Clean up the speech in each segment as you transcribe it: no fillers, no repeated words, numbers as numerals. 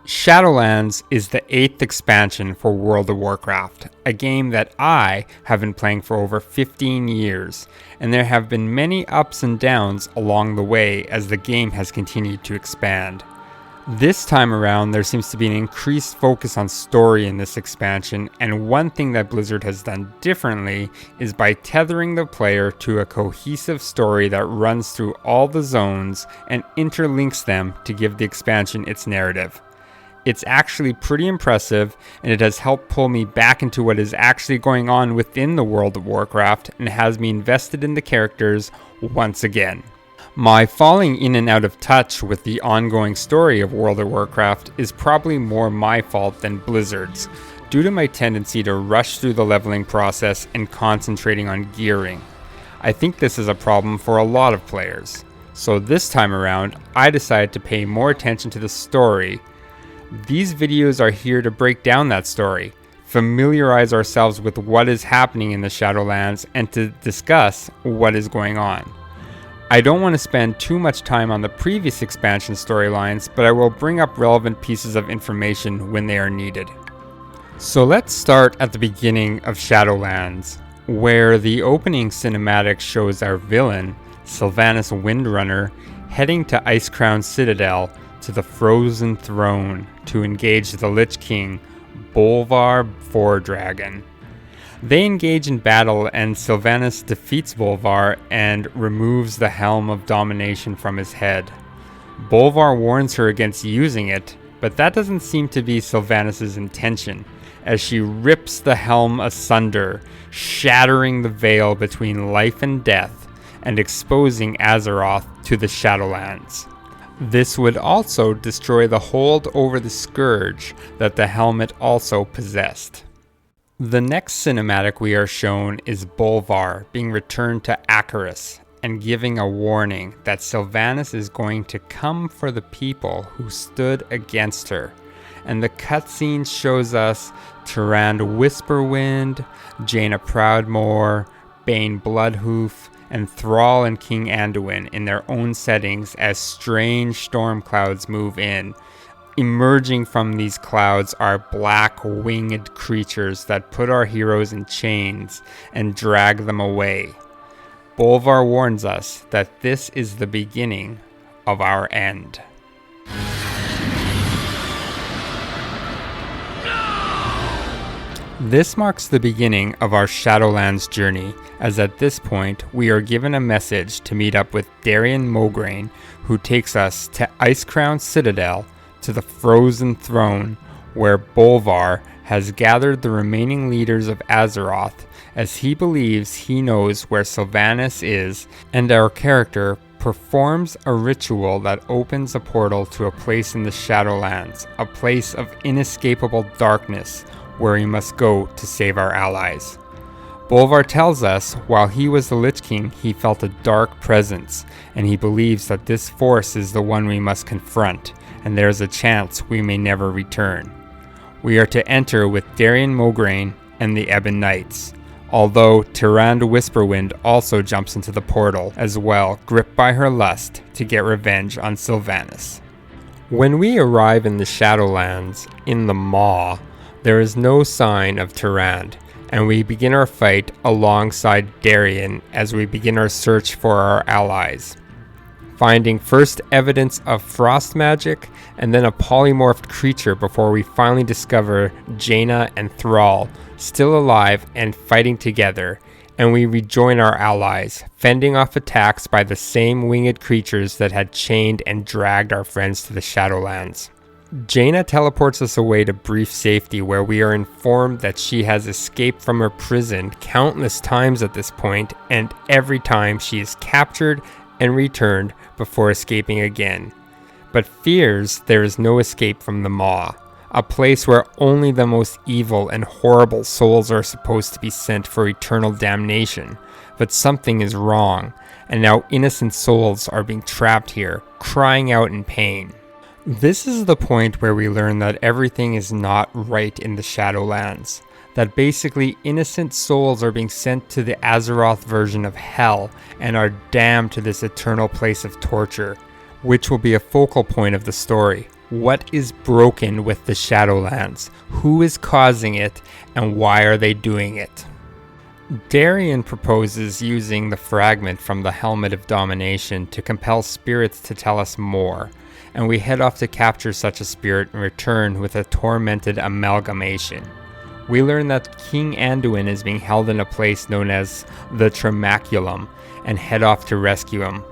Shadowlands is the 8th expansion for World of Warcraft, a game that I have been playing for over 15 years, and there have been many ups and downs along the way as the game has continued to expand. This time around, there seems to be an increased focus on story in this expansion, and one thing that Blizzard has done differently is by tethering the player to a cohesive story that runs through all the zones and interlinks them to give the expansion its narrative. It's actually pretty impressive, and it has helped pull me back into what is actually going on within the World of Warcraft and has me invested in the characters once again. My falling in and out of touch with the ongoing story of World of Warcraft is probably more my fault than Blizzard's, due to my tendency to rush through the leveling process and concentrating on gearing. I think this is a problem for a lot of players. So this time around, I decided to pay more attention to the story. These videos are here to break down that story, familiarize ourselves with what is happening in the Shadowlands, and to discuss what is going on. I don't want to spend too much time on the previous expansion storylines, but I will bring up relevant pieces of information when they are needed. So let's start at the beginning of Shadowlands, where the opening cinematic shows our villain, Sylvanas Windrunner, heading to Icecrown Citadel to the Frozen Throne to engage the Lich King, Bolvar Fordragon. They engage in battle, and Sylvanas defeats Bolvar and removes the Helm of Domination from his head. Bolvar warns her against using it, but that doesn't seem to be Sylvanas' intention, as she rips the helm asunder, shattering the veil between life and death, and exposing Azeroth to the Shadowlands. This would also destroy the hold over the Scourge that the helmet also possessed. The next cinematic we are shown is Bolvar being returned to Acheris and giving a warning that Sylvanas is going to come for the people who stood against her. And the cutscene shows us Tyrande Whisperwind, Jaina Proudmoore, Bane Bloodhoof, and Thrall and King Anduin in their own settings as strange storm clouds move in. Emerging from these clouds are black winged creatures that put our heroes in chains and drag them away. Bolvar warns us that this is the beginning of our end. This marks the beginning of our Shadowlands journey, as at this point we are given a message to meet up with Darien Mograine, who takes us to Icecrown Citadel, to the Frozen Throne, where Bolvar has gathered the remaining leaders of Azeroth, as he believes he knows where Sylvanas is, and our character performs a ritual that opens a portal to a place in the Shadowlands, a place of inescapable darkness, where we must go to save our allies. Bolvar tells us while he was the Lich King, he felt a dark presence, and he believes that this force is the one we must confront, and there is a chance we may never return. We are to enter with Darien Mograine and the Ebon Knights, although Tyrande Whisperwind also jumps into the portal as well, gripped by her lust to get revenge on Sylvanas. When we arrive in the Shadowlands, in the Maw, there is no sign of Tyrande, and we begin our fight alongside Darien as we begin our search for our allies, finding first evidence of frost magic and then a polymorphed creature before we finally discover Jaina and Thrall still alive and fighting together, and we rejoin our allies, fending off attacks by the same winged creatures that had chained and dragged our friends to the Shadowlands. Jaina teleports us away to brief safety, where we are informed that she has escaped from her prison countless times at this point, and every time she is captured and returned before escaping again, but fears there is no escape from the Maw, a place where only the most evil and horrible souls are supposed to be sent for eternal damnation. But something is wrong, and now innocent souls are being trapped here, crying out in pain. This is the point where we learn that everything is not right in the Shadowlands, that basically innocent souls are being sent to the Azeroth version of hell and are damned to this eternal place of torture, which will be a focal point of the story. What is broken with the Shadowlands? Who is causing it, and why are they doing it? Darian proposes using the fragment from the Helmet of Domination to compel spirits to tell us more, and we head off to capture such a spirit and return with a tormented amalgamation. We learn that King Anduin is being held in a place known as the Tremaculum, and head off to rescue him.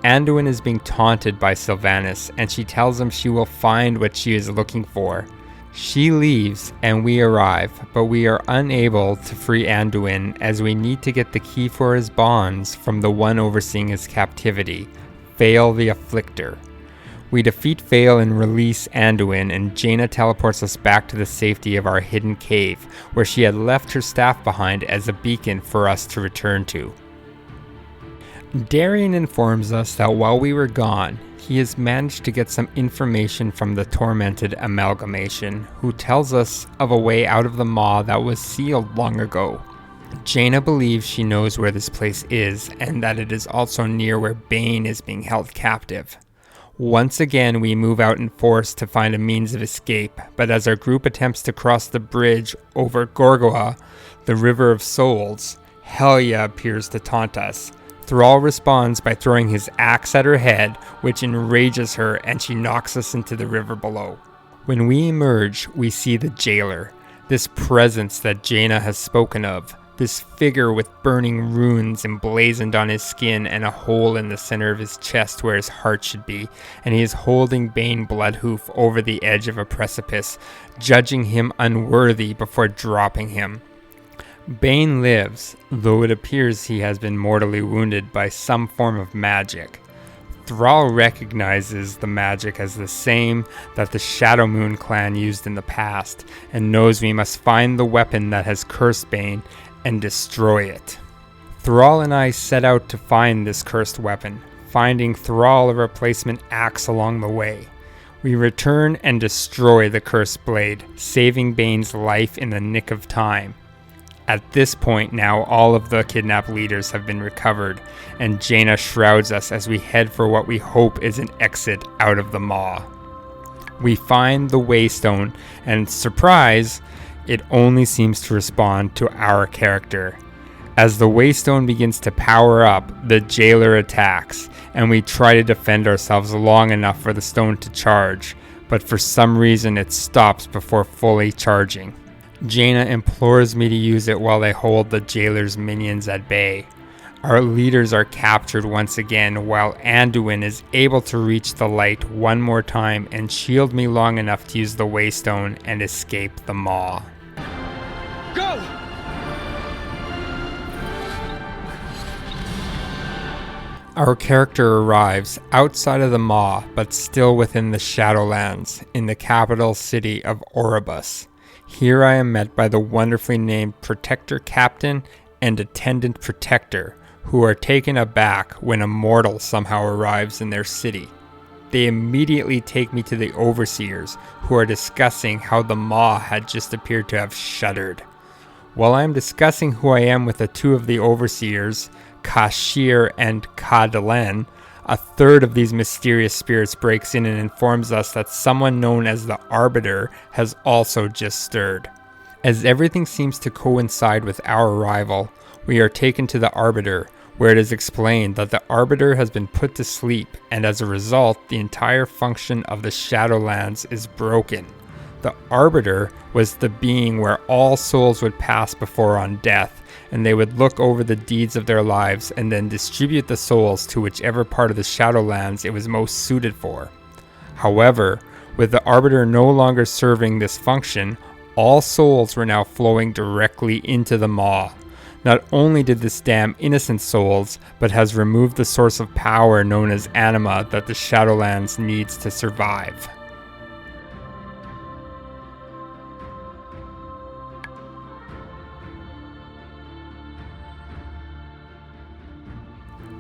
Anduin is being taunted by Sylvanas, and she tells him she will find what she is looking for. She leaves, and we arrive, but we are unable to free Anduin as we need to get the key for his bonds from the one overseeing his captivity, Fail the Afflictor. We defeat Fail and release Anduin, and Jaina teleports us back to the safety of our hidden cave, where she had left her staff behind as a beacon for us to return to. Darian informs us that while we were gone, he has managed to get some information from the tormented amalgamation, who tells us of a way out of the maw that was sealed long ago. Jaina believes she knows where this place is, and that it is also near where Bane is being held captive. Once again, we move out in force to find a means of escape, but as our group attempts to cross the bridge over Gorgoa, the River of Souls, Helya appears to taunt us. Thrall responds by throwing his axe at her head, which enrages her, and she knocks us into the river below. When we emerge, we see the jailer, this presence that Jaina has spoken of, this figure with burning runes emblazoned on his skin and a hole in the center of his chest where his heart should be, and he is holding Bane Bloodhoof over the edge of a precipice, judging him unworthy before dropping him. Bane lives, though it appears he has been mortally wounded by some form of magic. Thrall recognizes the magic as the same that the Shadowmoon clan used in the past, and knows we must find the weapon that has cursed Bane and destroy it. Thrall and I set out to find this cursed weapon, finding Thrall a replacement axe along the way. We return and destroy the cursed blade, saving Bane's life in the nick of time. At this point now, all of the kidnapped leaders have been recovered, and Jaina shrouds us as we head for what we hope is an exit out of the maw. We find the Waystone, and surprise, it only seems to respond to our character. As the Waystone begins to power up, the jailer attacks, and we try to defend ourselves long enough for the stone to charge, but for some reason it stops before fully charging. Jaina implores me to use it while they hold the jailer's minions at bay. Our leaders are captured once again, while Anduin is able to reach the light one more time and shield me long enough to use the Waystone and escape the maw. Go! Our character arrives outside of the maw, but still within the Shadowlands, in the capital city of Oribus. Here I am met by the wonderfully named Protector Captain and Attendant Protector, who are taken aback when a mortal somehow arrives in their city. They immediately take me to the Overseers, who are discussing how the maw had just appeared to have shuddered. While I am discussing who I am with the two of the Overseers, Kashir and Kadalen, a third of these mysterious spirits breaks in and informs us that someone known as the Arbiter has also just stirred. As everything seems to coincide with our arrival, we are taken to the Arbiter, where it is explained that the Arbiter has been put to sleep, and as a result, the entire function of the Shadowlands is broken. The Arbiter was the being where all souls would pass before on death, and they would look over the deeds of their lives and then distribute the souls to whichever part of the Shadowlands it was most suited for. However, with the Arbiter no longer serving this function, all souls were now flowing directly into the maw. Not only did this damn innocent souls, but has removed the source of power known as anima that the Shadowlands needs to survive.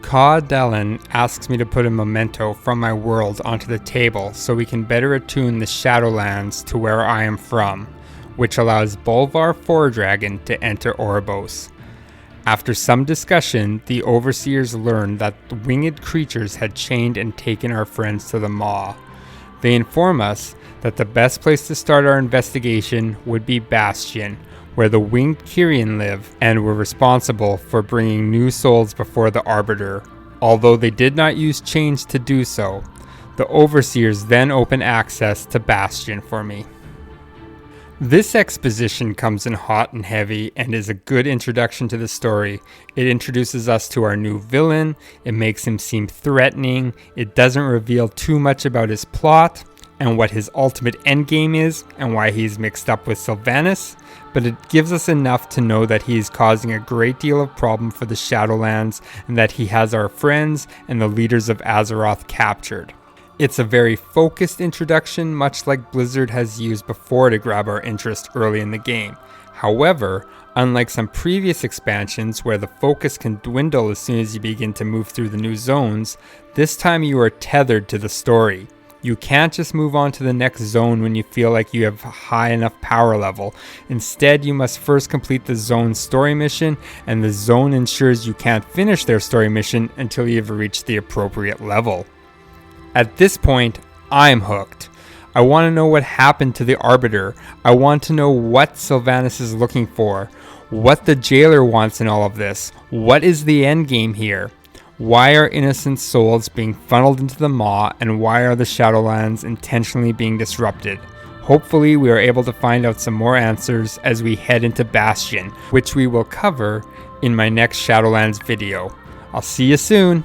Ka Dellen asks me to put a memento from my world onto the table so we can better attune the Shadowlands to where I am from, which allows Bolvar Fordragon to enter Oribos. After some discussion, the Overseers learned that the winged creatures had chained and taken our friends to the maw. They inform us that the best place to start our investigation would be Bastion, where the winged Kyrian live and were responsible for bringing new souls before the Arbiter, although they did not use chains to do so. The Overseers then open access to Bastion for me. This exposition comes in hot and heavy and is a good introduction to the story. It introduces us to our new villain, it makes him seem threatening, it doesn't reveal too much about his plot and what his ultimate endgame is and why he's mixed up with Sylvanas, but it gives us enough to know that he is causing a great deal of problem for the Shadowlands and that he has our friends and the leaders of Azeroth captured. It's a very focused introduction, much like Blizzard has used before to grab our interest early in the game. However, unlike some previous expansions where the focus can dwindle as soon as you begin to move through the new zones, this time you are tethered to the story. You can't just move on to the next zone when you feel like you have a high enough power level. Instead, you must first complete the zone's story mission, and the zone ensures you can't finish their story mission until you've reached the appropriate level. At this point, I'm hooked. I want to know what happened to the Arbiter. I want to know what Sylvanas is looking for, what the Jailer wants in all of this. What is the endgame here? Why are innocent souls being funneled into the Maw, and why are the Shadowlands intentionally being disrupted? Hopefully we are able to find out some more answers as we head into Bastion, which we will cover in my next Shadowlands video. I'll see you soon!